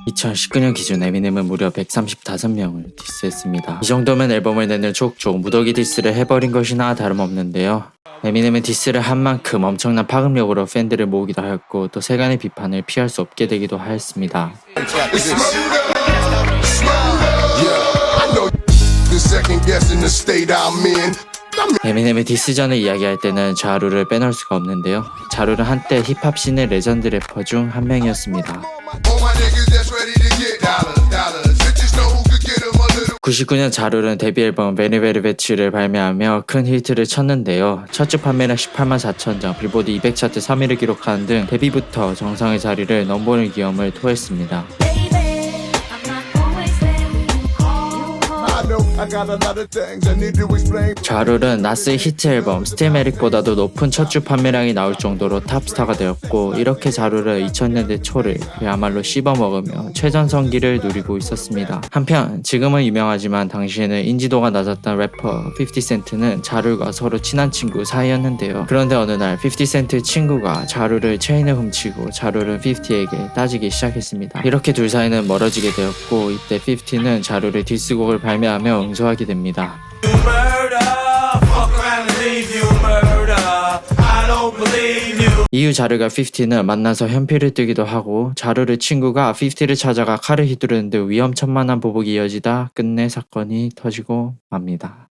2019년 기준 에미넴은 무려 135명을 디스했습니다. 이 정도면 앨범을 내는 족족 무더기 디스를 해버린 것이나 다름없는데요. 에미넴은 디스를 한 만큼 엄청난 파급력으로 팬들을 모으기도 하였고 또 세간의 비판을 피할 수 없게 되기도 하였습니다. 에미넴의 디스전을 이야기할 때는 자루를 빼놓을 수가 없는데요. 자루는 한때 힙합 씬의 레전드 래퍼 중 한 명이었습니다. 99년 자루는 데뷔 앨범 Very Very Bad를 발매하며 큰 히트를 쳤는데요. 첫 주 판매량 18만 4천 장, 빌보드 200 차트 3위를 기록하는 등 데뷔부터 정상의 자리를 넘보는 기염을 토했습니다. 자룰은 나스의 히트 앨범 스틸메릭보다도 높은 첫 주 판매량이 나올 정도로 탑스타가 되었고 이렇게 자룰은 2000년대 초를 그야말로 씹어먹으며 최전성기를 누리고 있었습니다. 한편 지금은 유명하지만 당시에는 인지도가 낮았던 래퍼 50센트는 자룰과 서로 친한 친구 사이였는데요. 그런데 어느 날 50센트 친구가 자룰을 체인을 훔치고 자룰은 50에게 따지기 시작했습니다. 이렇게 둘 사이는 멀어지게 되었고 이때 50는 자룰의 디스곡을 발매하며 응수하게 됩니다. 이후 자루가 50는 만나서 현피를 뜨기도 하고 자루의 친구가 50를 찾아가 칼을 휘두르는 등 위험천만한 보복이 이어지다 끝내 사건이 터지고 맙니다.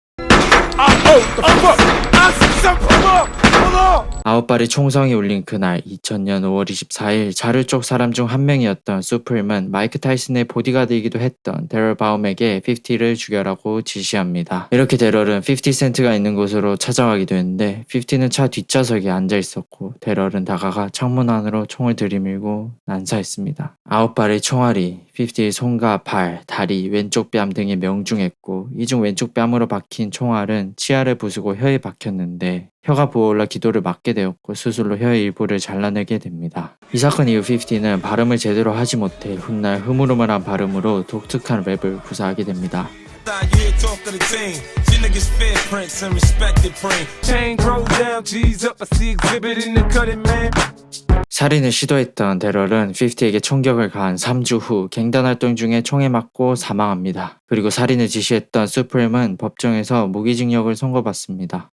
아홉 발의 총성이 울린 그날 2000년 5월 24일 자루 쪽 사람 중 한 명이었던 수프림은 마이크 타이슨의 보디가드이기도 했던 데럴 바움에게 50를 죽여라고 지시합니다. 이렇게 데럴은 50센트가 있는 곳으로 찾아가게 되는데 50는 차 뒷좌석에 앉아 있었고 데럴은 다가가 창문 안으로 총을 들이밀고 난사했습니다. 아홉 발의 총알이 50의 손과 발, 다리, 왼쪽 뺨 등에 명중했고 이 중 왼쪽 뺨으로 박힌 총알은 치아를 부수고 혀에 박혔는데 혀가 부어올라 기도를 막게 되었고 수술로 혀의 일부를 잘라내게 됩니다. 이 사건 이후 50는 발음을 제대로 하지 못해 훗날 흐물흐물한 발음으로 독특한 랩을 구사하게 됩니다. 살인을 시도했던 데럴은 50에게 총격을 가한 3주 후 갱단 활동 중에 총에 맞고 사망합니다. 그리고 살인을 지시했던 수프림은 법정에서 무기징역을 선고받습니다.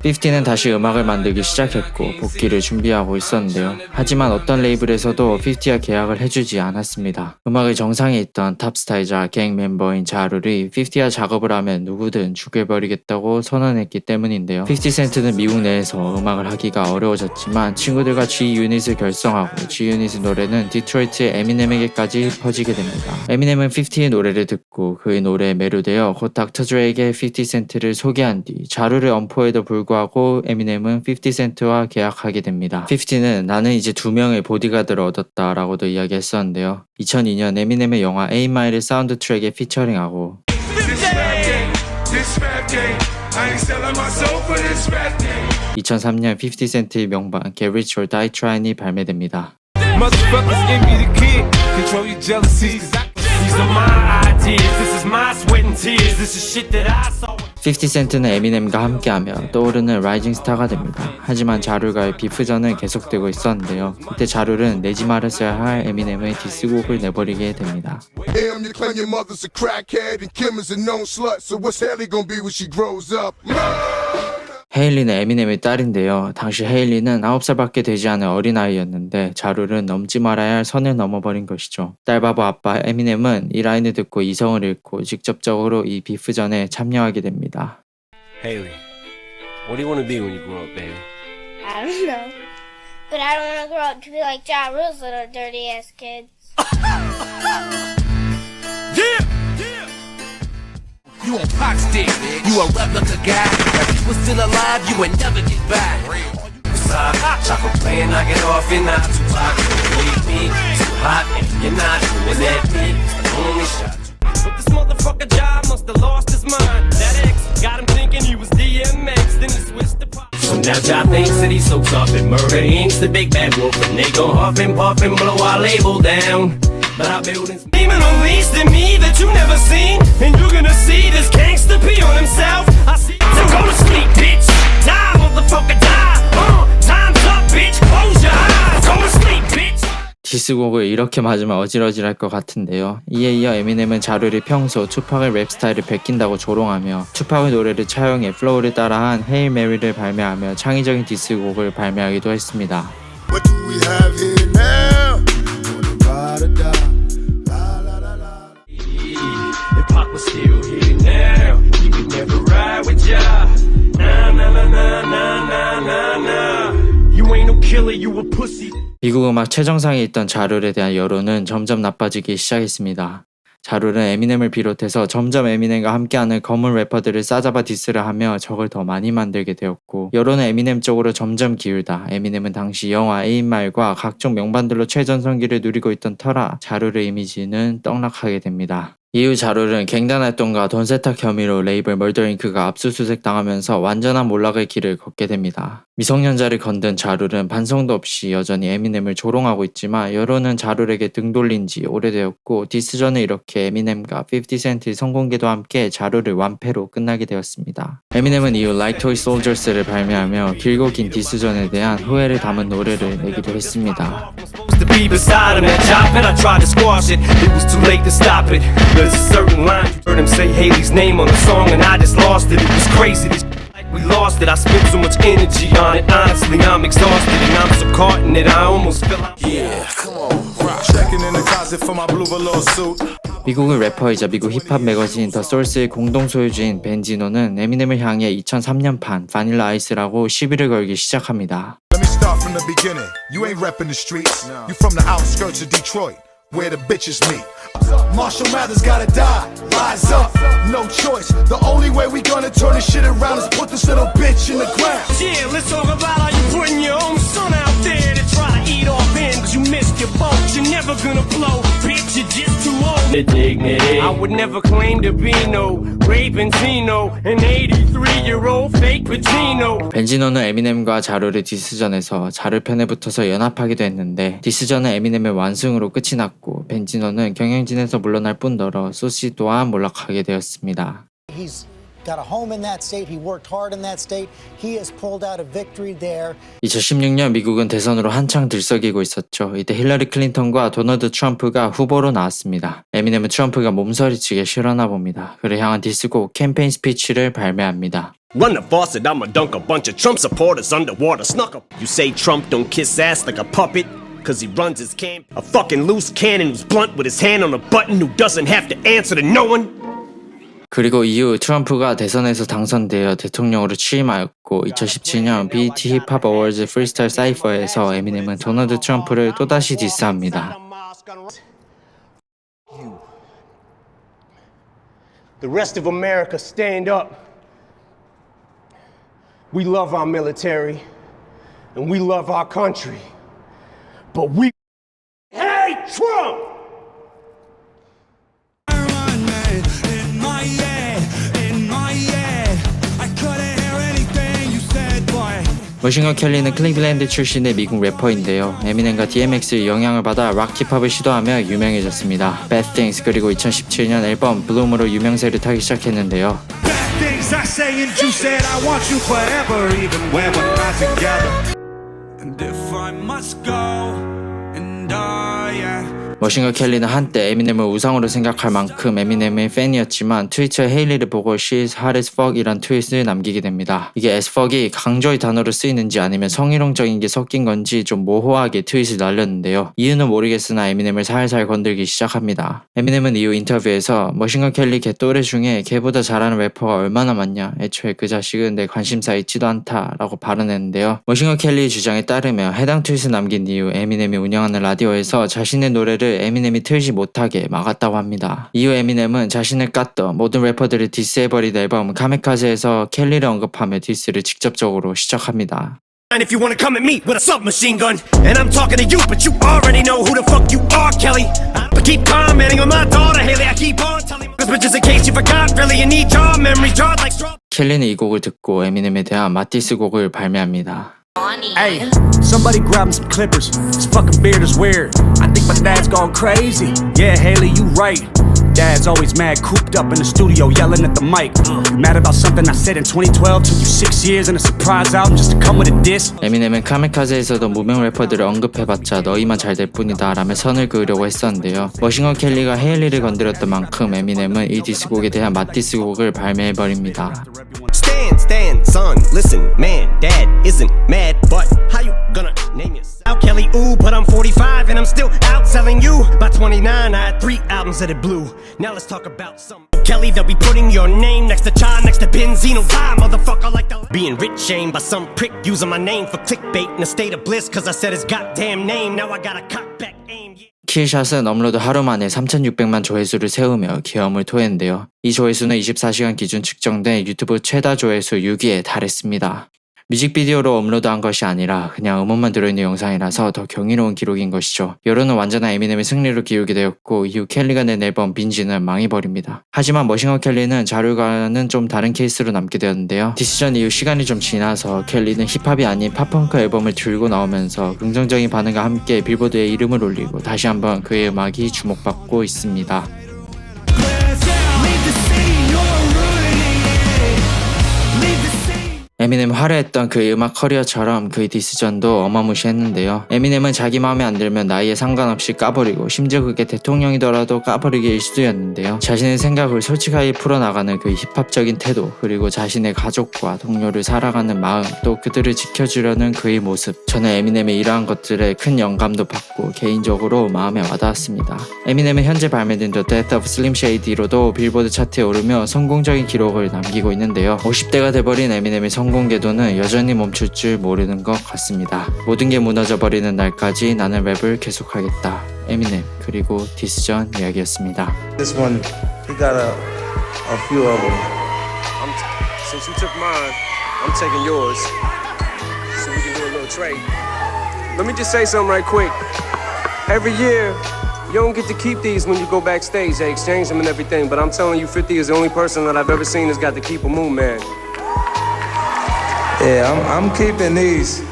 50는 다시 음악을 만들기 시작했고 복귀를 준비하고 있었는데요. 하지만 어떤 레이블에서도 50와 계약을 해주지 않았습니다. 음악의 정상에 있던 탑스타이자 갱 멤버인 자룰이 50와 작업을 하면 누구든 죽여버리겠다고 선언했기 때문인데요. 50센트는 미국 내에서 음악을 하기가 어려워졌지만 친구들과 G-유닛을 결성하고 G-유닛의 노래는 디트로이트의 에미넴에게까지 퍼지게 됩니다. 에미넴은 50의 노래를 듣고 그의 노래에 매료되어 곧 닥터 드레에게 50센트를 소개한 뒤 자루를 엄포에도 불구하고 에미넴은 50센트와 계약하게 됩니다. 50는 나는 이제 2명의 보디가드를 얻었다 라고도 이야기했었는데요. 2002년 에미넴의 영화 8마일을 사운드 트랙에 피처링하고 2003년 50센트의 명반 Get Rich or Die Trying이 발매됩니다. 50센트는 에미넴과 함께하며 떠오르는 라이징 스타가 됩니다. 하지만 자룰과의 비프전은 계속되고 있었는데요. 이때 자룰은 내지 말았어야 할 에미넴의 디스곡을 내버리게 됩니다. 헤일리는 에미넴의 딸인데요. 당시 헤일리는 9살밖에 되지 않은 어린아이였는데 자룰은 넘지 말아야 할 선을 넘어버린 것이죠. 딸바보 아빠 에미넴은 이 라인을 듣고 이성을 잃고 직접적으로 이 비프전에 참여하게 됩니다. Hailey, what do you want to be when you grow up, baby? I don't know. But I don't want to grow up to be like Ja Rule's little dirty ass kids. You on pot stick, you a replica guy. If you was still alive, you would never get back. Chocolate playing, knock it off, you're not too hot. Believe me, too hot, and you're not doing that beat. Only shot. But this motherfucker job must have lost his mind. That ex got him thinking he was DMX, then he switched the pop. So now Job thinks that he's so tough and murder inks the big bad wolf, and they gon' huff and puff and blow our label down. But our buildings demon unleashed in me that you never seen, and you're gonna see this gangster pee on himself. I see. So go to sleep, bitch. Die, motherfucker, die. Time's up, bitch. Close your eyes. Go to sleep. 디스곡을 이렇게 맞으면 어질어질할 것 같은데요. 이에 이어 에미넴은 자루를 평소 투팍의 랩 스타일을 베낀다고 조롱하며 투팍의 노래를 차용해 플로우를 따라한 헤일 메리를 발매하며 창의적인 디스곡을 발매하기도 했습니다. What do we have here now? Wanna ride or die? La la la la. If Pac was still here now, he would never ride with ya. Nah, nah, nah, nah, nah, nah, nah, nah. You ain't no killer, you a pussy. 미국 음악 최정상에 있던 자룰에 대한 여론은 점점 나빠지기 시작했습니다. 자룰은 에미넴을 비롯해서 점점 에미넴과 함께하는 검은 래퍼들을 싸잡아 디스를 하며 적을 더 많이 만들게 되었고, 여론은 에미넴 쪽으로 점점 기울다 에미넴은 당시 영화 8마일과 각종 명반들로 최전성기를 누리고 있던 터라 자룰의 이미지는 떡락하게 됩니다. 이후 자룰은 갱단 활동과 돈 세탁 혐의로 레이블 멀더잉크가 압수수색 당하면서 완전한 몰락의 길을 걷게 됩니다. 미성년자를 건든 자룰은 반성도 없이 여전히 에미넴을 조롱하고 있지만 여론은 자룰에게 등 돌린 지 오래되었고, 디스전은 이렇게 에미넴과 50센트의 성공개도 함께 자룰을 완패로 끝나게 되었습니다. 에미넴은 이후 Like Toy Soldiers를 발매하며 길고 긴 디스전에 대한 후회를 담은 노래를 내기도 했습니다. To be beside him, that job, and I tried to squash it. It was too late to stop it. There's a certain line, you heard him say Haley's name on the song, and I just lost it. It was crazy. This like we lost it. I spent so much energy on it. Honestly, I'm exhausted, and I'm so caught in it. I almost feel like Checking in the closet for my blue velour suit. 미국의 래퍼이자 미국 힙합 매거진 더 소울스의 공동 소유주인 벤지노는 에미넴을 향해 2003년판 바닐라 아이스라고 시비를 걸기 시작합니다. Let me start from the beginning. You ain't repping the streets. You from the outskirts of Detroit, where the bitches meet. Marshall Mathers gotta die. Rise up, no choice. The only way we gonna turn this shit around is put this little bitch in the ground. yeah, let's talk about how you putting your own son out there to try to eat off him, cause you missed your boat. You're never gonna blow, bitch, you're just too old. The dignity. I would never claim to be no Ray Benzino, an 83-year-old fake Pacino. 벤지노는 에미넴과 자루의 디스전에서 자루 편에 붙어서 연합하기도 했는데, 디스전은 에미넴의 완승으로 끝이 났고 벤지노는 경영진에서 물러날 뿐더러 소시 또한 몰락하게 되었습니다. He's got a home in that state. He worked hard in that state. He has pulled out a victory there. 2016년 미국은 대선으로 한창 들썩이고 있었죠. 이때 힐러리 클린턴과 도널드 트럼프가 후보로 나왔습니다. 에미넴은 트럼프가 몸서리치게 싫어나 봅니다. 그를 향한 디스곡 캠페인 스피치를 발매합니다. Run the faucet, I'ma dunk a bunch of Trump supporters underwater. Snuck up. You say Trump don't kiss ass like a puppet? Cause he runs his camp. A fucking loose cannon who's blunt with his hand on a button who doesn't have to answer to no one. 그리고 이후 트럼프가 대선에서 당선되어 대통령으로 취임하였고 2017년 BET 힙합 어워즈 프리스타일 사이퍼에서 에미넴은 도널드 트럼프를 또다시 디스합니다. The rest of America, stand up. We love our military and we love our country, but we hate Trump! 머신건 켈리는 클리블랜드 출신의 미국 래퍼인데요. 에미넴과 DMX의 영향을 받아 락 힙합을 시도하며 유명해졌습니다. Bad Things 그리고 2017년 앨범 블룸으로 유명세를 타기 시작했는데요. Things I say and you said I want you forever even when we're not together. And if I must go and die, yeah. 머신건 켈리는 한때 에미넴을 우상으로 생각할 만큼 에미넴의 팬이었지만 트위터에 헤일리를 보고 She's hot as fuck 이란 트윗을 남기게 됩니다. 이게 as fuck이 강조의 단어로 쓰이는지 아니면 성희롱적인 게 섞인 건지 좀 모호하게 트윗을 날렸는데요. 이유는 모르겠으나 에미넴을 살살 건들기 시작합니다. 에미넴은 이후 인터뷰에서 머신건 켈리 걔 또래 중에 걔보다 잘하는 래퍼가 얼마나 많냐, 애초에 그 자식은 내 관심사 있지도 않다 라고 발언했는데요. 머신건 켈리의 주장에 따르면 해당 트윗을 남긴 이후 에미넴이 운영하는 라디오에서 자신의 노래를 에미넴이 틀지 못하게 막았다고 합니다. 이후 에미넴은 자신을 깠던 모든 래퍼들을 디스해버린 앨범 카메카즈에서 켈리를 언급하며 디스를 직접적으로 시작합니다. And if you wanna come at me with a submachine gun, and I'm talking to you, but you already know who the fuck you are, Kelly. But keep commenting on my daughter, Haley. I keep on telling you, but just in case you forgot, really, you need your memory jarred like straw. 켈리는 이 곡을 듣고 에미넴에 대한 맞디스 곡을 발매합니다. Hey, somebody grab him some clippers. His fucking beard is weird. I think my dad's gone crazy. Yeah, Haley, you right. Dad's always mad, cooped up in the studio, yelling at the mic. You mad about something I said in 2012? Took you 6 years and a surprise album just to come with a diss? 에미넴은 카미카제에서도 무명 래퍼들을 언급해봤자 너희만 잘 될 뿐이다 라며 선을 그으려고 했었는데요. 머신건 켈리가 헤일리를 건드렸던 만큼 에미넴은 이 디스곡에 대한 맞디스곡을 발매해버립니다. Stand, son, listen, man, dad isn't mad, but how you gonna name yourself? Kelly, ooh, but I'm 45 and I'm still outselling you. By 29, I had 3 albums that it blew. Now let's talk about some Kelly, they'll be putting your name next to Cha, next to Benzino. Die, motherfucker, like the being rich shamed by some prick using my name for clickbait in a state of bliss, cause I said his goddamn name. Now I got a cock back aim, yeah. 킬샷은 업로드 하루 만에 3,600만 조회수를 세우며 기염을 토했는데요. 이 조회수는 24시간 기준 측정된 유튜브 최다 조회수 6위에 달했습니다. 뮤직비디오로 업로드한 것이 아니라 그냥 음원만 들어있는 영상이라서 더 경이로운 기록인 것이죠. 여론은 완전한 에미넴의 승리로 기울게 되었고 이후 켈리가 낸 앨범 빈지는 망해버립니다. 하지만 머신건 켈리는 자료과는 좀 다른 케이스로 남게 되었는데요. 디시전 이후 시간이 좀 지나서 켈리는 힙합이 아닌 팝펑크 앨범을 들고 나오면서 긍정적인 반응과 함께 빌보드에 이름을 올리고 다시 한번 그의 음악이 주목받고 있습니다. 에미넴 화려했던 그의 음악 커리어처럼 그의 디스전도 어마무시했는데요. 에미넴은 자기 마음에 안 들면 나이에 상관없이 까버리고 심지어 그게 대통령이더라도 까버리기 일쑤였는데요. 자신의 생각을 솔직하게 풀어나가는 그의 힙합적인 태도, 그리고 자신의 가족과 동료를 살아가는 마음, 또 그들을 지켜주려는 그의 모습, 저는 에미넴의 이러한 것들에 큰 영감도 받고 개인적으로 마음에 와닿았습니다. 에미넴은 현재 발매된 The Death of Slim Shady로도 빌보드 차트에 오르며 성공적인 기록을 남기고 있는데요. 50대가 돼버린 에미넴의 성공 궤도는 여전히 멈출 줄 모르는 것 같습니다. 모든 게 무너져버리는 날까지 나는 랩을 계속하겠다. 에미넴 그리고 디스전 이야기였습니다. This one, he got a few of them. Since you took mine, I'm taking yours. So we can do a little trade. Let me just say something right quick. Every year, you don't get to keep these when you go backstage. They exchange them and everything. But I'm telling you, 50 is the only person that I've ever seen that's got the Keep a Moon, man. Yeah, I'm keeping these.